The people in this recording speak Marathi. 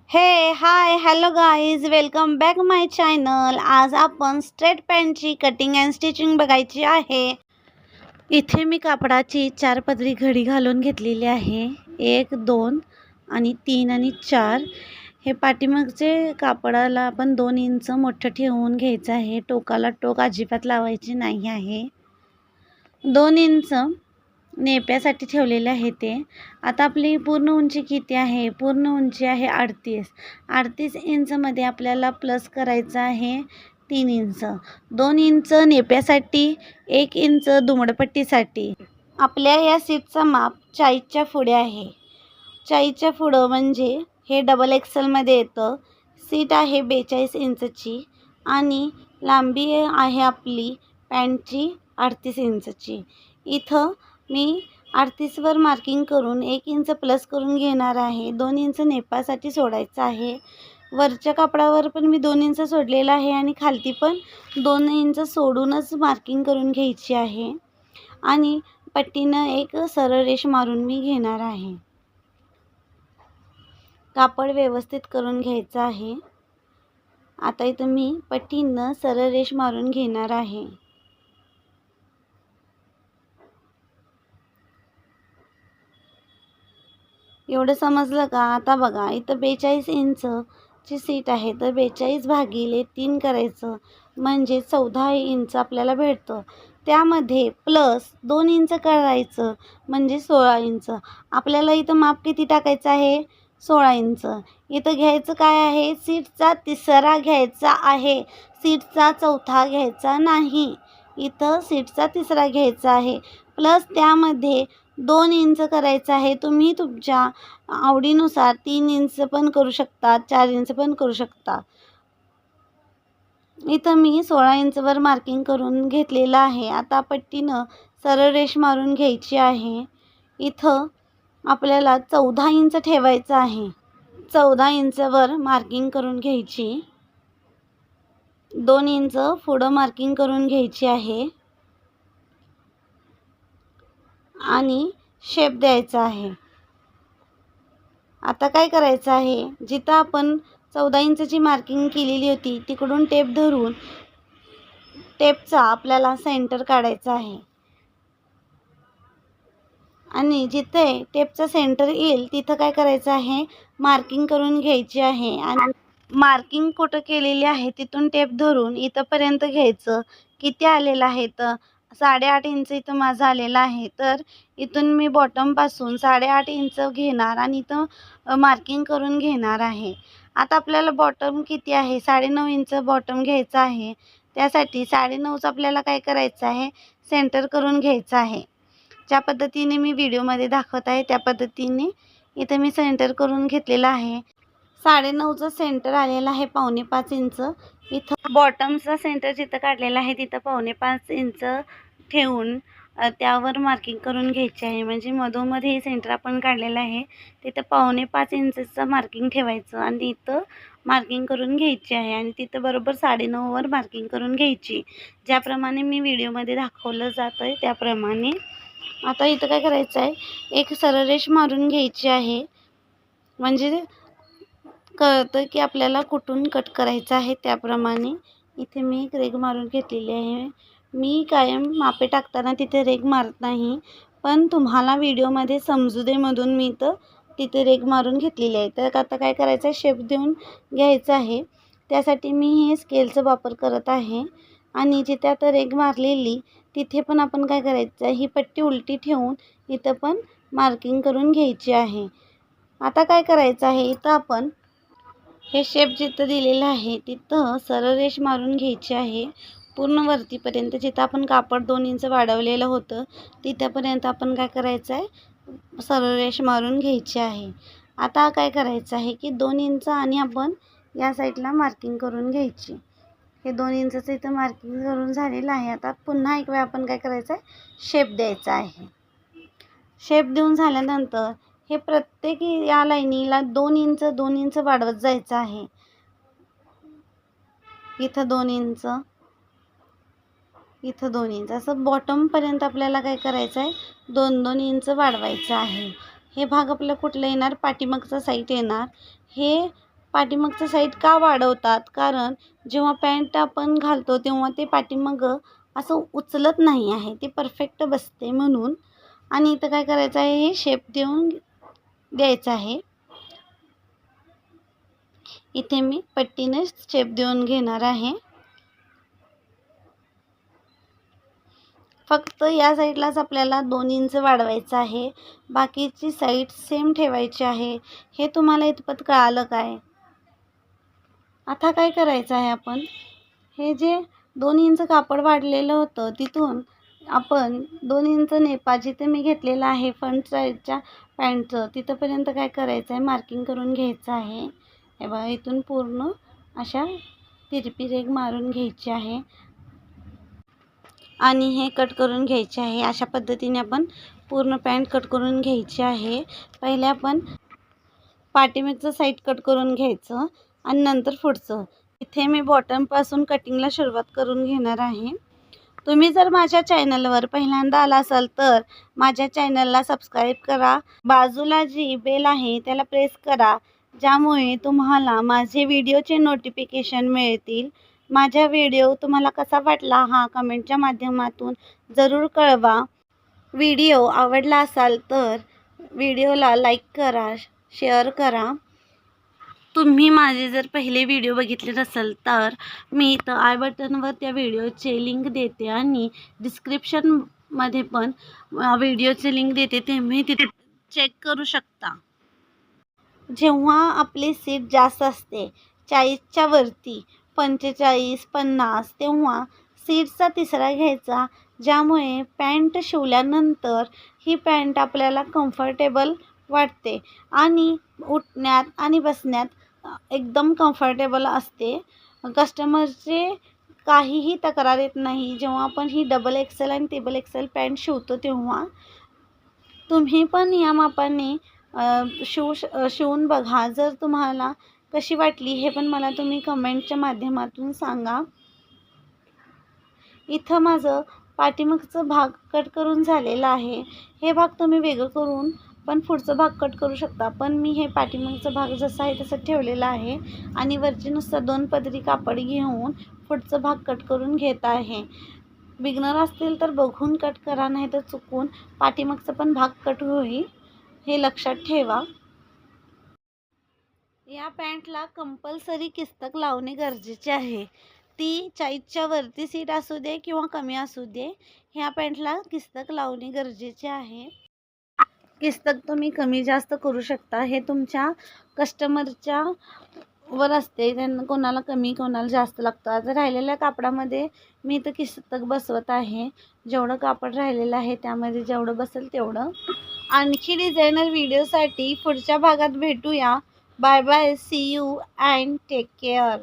हे hi hello guys, welcome back my channel. आज आपण स्ट्रेट पॅन्टची कटिंग अँड स्टिचिंग बघायची आहे. इथे मी कापडाची 4 पदरी घडी घालून घेतलेली आहे. 1 2 आणि 3 आणि 4. हे पाठीमागचे कापडाला आपण 2 इंच मोठं ठेवून घ्यायचं आहे. टोकाला टोक अजिबात लावायची नाही आहे. 2 इंच नेप्यासाठी ठेवलेले आहे ते. आता आपली पूर्ण उंची किती आहे? पूर्ण उंची आहे 38 इंचमध्ये आपल्याला प्लस करायचं आहे 3 इंच. 2 इंच नेप्यासाठी, 1 इंच दुमडपट्टीसाठी. आपल्या या सीटचा माप 40च्या पुढे आहे. 40च्या पुढं म्हणजे हे डबल एक्सेलमध्ये येतं. सीट आहे 42 इंचची आणि लांबी आहे आपली पॅन्टची 38 इंचची. इथं मी 38वर मार्किंग करून 1 इंच प्लस करून घेणार आहे. 2 इंच नेपासाठी सोडायचं आहे. वरच्या कापडावर पण मी 2 इंच सोडलेलं आहे आणि खालती पण 2 इंच सोडूनच मार्किंग करून घ्यायची आहे. आणि पट्टीनं एक सरळ रेष मारून मी घेणार आहे. कापड व्यवस्थित करून घ्यायचं आहे. आता इथं मी पट्टीनं सरळ रेष मारून घेणार आहे. एवढं समजलं का? आता बघा, इथं 42 इंचची सीट आहे, तर 42/3 करायचं म्हणजे 14 इंच आपल्याला भेटतं. त्यामध्ये प्लस 2 इंच करायचं म्हणजे 16 इंच. आपल्याला इथं माप किती टाकायचं आहे? 16 इंच. इथं घ्यायचं काय आहे? सीटचा 3रा घ्यायचा आहे, सीटचा 4था घ्यायचा नाही. इथं सीटचा 3रा घ्यायचा आहे. प्लस त्यामध्ये 2 इंच करायचं आहे. तुम्ही तुमच्या आवडीनुसार 3 इंच पण करू शकता, 4 इंच पण करू शकता. इथं मी 16 इंचवर मार्किंग करून घेतलेलं आहे. आता पट्टीनं सरळ रेष मारून घ्यायची आहे. इथं आपल्याला 14 इंच ठेवायचं आहे. 14 इंचवर मार्किंग करून घ्यायची. 2 इंच पुढं मार्किंग करून घ्यायची आहे आणि शेप द्यायचा आहे. आता काय करायचं आहे? जिथं आपण 14 इंचची मार्किंग केलेली होती तिकडून टेप धरून टेपचा आपल्याला सेंटर काढायचा आहे. आणि जिथे टेपचा सेंटर येईल तिथं काय करायचं आहे? मार्किंग करून घ्यायची आहे. आणि मार्किंग कुठं केलेली आहे तिथून टेप धरून इथंपर्यंत घ्यायचं. किती आलेलं आहे? तर 8.5 इंच इथं माझं आलेलं आहे. तर इथून मी बॉटमपासून 8.5 इंच घेणार आणि इथं मार्किंग करून घेणार आहे. आता आपल्याला बॉटम किती आहे? 9.5 इंच बॉटम घ्यायचं आहे. त्यासाठी 9.5चं आपल्याला काय करायचं आहे? सेंटर करून घ्यायचं आहे. ज्या पद्धतीने मी व्हिडिओमध्ये दाखवत आहे त्या पद्धतीने इथं मी सेंटर करून घेतलेलं आहे. 9.5चं सेंटर आलेलं आहे 4.25 इंच. इथं बॉटमचा सेंटर जिथं काढलेला आहे तिथं 4.25 इंच ठेवून त्यावर मार्किंग करून घ्यायची आहे. म्हणजे मधोमध हे सेंटर आपण काढलेलं आहे तिथं 4.25 इंचचं मार्किंग ठेवायचं आणि इथं मार्किंग करून घ्यायची आहे. आणि तिथं बरोबर 9.5वर मार्किंग करून घ्यायची. ज्याप्रमाणे मी व्हिडिओमध्ये दाखवलं जातं आहे त्याप्रमाणे. आता इथं काय करायचं आहे? एक सरळ रेष मारून घ्यायची आहे. म्हणजे कळतं की आपल्याला कुठून कट करायचं आहे. त्याप्रमाणे इथे मी एक रेघ मारून घेतलेली आहे. मी कायम मापे टाकताना तिथे रेघ मारत नाही, पण तुम्हाला व्हिडिओमध्ये समजू दे म्हणून मी तिथे रेघ मारून घेतलेली आहे. तर आता काय करायचं आहे? शेप देऊन घ्यायचं आहे. त्यासाठी मी हे स्केलचा वापर करत आहे. आणि जिथे आता रेघ मारलेली तिथे पण आपण काय करायचं आहे? ही पट्टी उलटी ठेवून इथं पण मार्किंग करून घ्यायची आहे. आता काय करायचं आहे? इथं आपण हे शेप जिथं दिलेलं आहे तिथं सरळ रेष मारून घ्यायची आहे. पूर्ण वरतीपर्यंत जिथं आपण कापड 2 इंच वाढवलेलं होतं तिथंपर्यंत आपण काय करायचं आहे? सरळ रेष मारून घ्यायची आहे. आता काय करायचं आहे की 2 इंच आणि आपण या साईडला मार्किंग करून घ्यायची. हे 2 इंचचं इथं मार्किंग करून झालेलं आहे. आता पुन्हा एक वेळ आपण काय करायचं आहे? शेप द्यायचा आहे. शेप देऊन झाल्यानंतर हे प्रत्येक या लाईनीला 2 इंच वाढवत जायचं आहे. इथं 2 इंच, इथं 2 इंच असं बॉटमपर्यंत आपल्याला काय करायचं आहे? 2-2 इंच वाढवायचं आहे. हे भाग आपलं कुठलं येणार? पाठीमागचा साईड येणार. हे पाठीमागचं साईड का वाढवतात? कारण जेव्हा पॅन्ट आपण घालतो तेव्हा ते पाठीमागं असं उचलत नाही आहे, ते परफेक्ट बसते म्हणून. आणि इथं काय करायचं आहे, हे शेप देऊन द्यायचं आहे. इथे मी पट्टीने शेप देऊन घेणार आहे. फक्त या साईडलाच आपल्याला 2 इंच वाढवायचं आहे, बाकीची साईड सेम ठेवायची आहे. हे तुम्हाला इतपत कळालं काय? आता काय करायचं आहे, आपण हे जे 2 इंच कापड वाढलेलं होतं तिथून आपण 2 इंच नेपा जिथे मी घेतलेलं आहे फ्रंट साईडच्या पॅन्टचं तिथंपर्यंत काय करायचं आहे, मार्किंग करून घ्यायचं आहे. हे बघा, इथून पूर्ण अशा तिरपी रेघ मारून घ्यायची आहे आणि हे कट करून घ्यायचे आहे. अशा पद्धतीने आपण पूर्ण पॅन्ट कट करून घ्यायची आहे. पहिले आपण पाठीमागचं साईड कट करून घ्यायचं आणि नंतर पुढचं. इथे मी बॉटमपासून कटिंगला सुरुवात करून घेणार आहे. तुम्ही जर माझ्या चॅनलवर पहिल्यांदा आला असाल तर माझ्या चॅनलला सबस्क्राईब करा. बाजूला जी बेल आहे त्याला प्रेस करा, ज्यामुळे तुम्हाला माझे व्हिडिओचे नोटिफिकेशन मिळतील. माझा व्हिडिओ तुम्हाला कसा वाटला हा कमेंटच्या माध्यमातून जरूर कळवा. व्हिडिओ आवडला असाल तर व्हिडिओला लाईक करा, शेअर करा. तुम्ही माझे जर पहिले व्हिडिओ बघितले नसेल तर मी इथं आय बटनवर त्या व्हिडिओचे लिंक देते आणि डिस्क्रिप्शनमध्ये पण व्हिडिओचे लिंक देते, तुम्ही तिथे चेक करू शकता. जेव्हा आपली सीट जास्त असते 40च्या वरती 45-50, तेव्हा सीटचा तिसरा घ्यायचा, ज्यामुळे पॅन्ट शिवल्यानंतर ही पॅन्ट आपल्याला कम्फर्टेबल वाटते आणि उठण्यात आणि बसण्यात एकदम कम्फर्टेबल असते. कस्टमरचे काहीही तक्रार येत नाही. जेव्हा आपण ही डबल एक्सेल आणि ट्रिपल एक्सेल पॅन्ट शिवतो तेव्हा तुम्ही पण या मापाने शिवून बघा. जर तुम्हाला कशी वाटली हे पण मला तुम्ही कमेंटच्या माध्यमातून सांगा. इथं माझं पाठीमागचं भाग कट करून झालेला आहे. हे भाग तुम्ही वेगळं करून पण पुढचा भाग कट करू शकता, पण मी हे पाठीमागचा भाग जसा आहे तसं ठेवलेला आहे आणि वरची नुसतं 2 पदरी कापड घेऊन पुढचा भाग कट करून घेत आहे. बिगनर असतील तर बघून कट करा, नाही तर चुकून पाठीमागचा पण भाग कट होईल, हे लक्षात ठेवा. या पॅन्टला कंपल्सरी किस्तक लावणे गरजेचे आहे. ती 40च्या वरती सीट असू दे किंवा कमी असू दे, ह्या पॅन्टला किस्तक लावणे गरजेचे आहे. किस्तक तुम्ही कमी जास्त करू शकता, हे तुमच्या कस्टमरच्या वर असते. त्यांना कोणाला कमी कोणाला जास्त लागतं. आता राहिलेल्या कापडामध्ये मी इथं किस्तक बसवत आहे. जेवढं कापड राहिलेलं आहे त्यामध्ये जेवढं बसेल तेवढं. आणखी डिझायनर व्हिडिओसाठी पुढच्या भागात भेटूया. Bye bye, see you and take care.